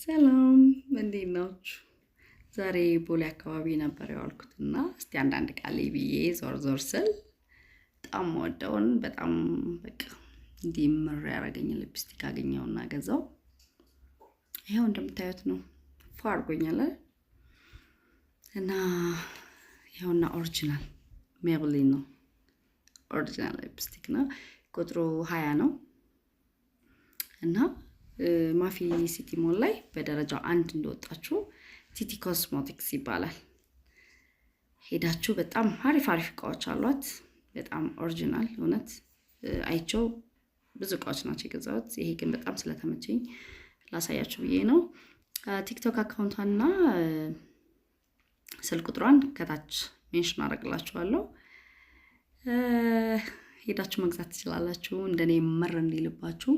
ሰላም እንዴት ናችሁ? ዛሬ ቦሌ አካባቢ ነበር የዋልኩትና እስቲ አንዳንድ ቃል ብዬ ዞር ዞር ስል በጣም ወደውን በጣም በቃ እንዲምር ያደረገኝ ሊፕስቲክ አገኘውና ገዛው። ይሄው እንደምታዩት ነው። ፏ አድርጎኛል እና ይሄውና ኦሪጂናል ሜብሊን ነው። ኦሪጂናል ሊፕስቲክ ነው። ቁጥሩ 20 ነው እና ማፊ ሲቲ ሞል ላይ በደረጃው 1 እንደወጣችሁ ቲቲ ኮስሞቲክስ ይባላል። ሄዳችሁ በጣም አሪፍ እቃዎች አሏት። በጣም ኦሪጂናል እውነት አይቸው ብዙ እቃዎች ናቸው የገዛሁት። ይሄ ግን በጣም ስለተመቸኝ ላሳያችሁ ብዬ ነው። ቲክቶክ አካውንቷና ስልክ ቁጥሯን ከታች ሜንሽን አደርግላችኋለሁ። ሄዳችሁ መግዛት ትችላላችሁ እንደኔ መር እንዲልባችሁ።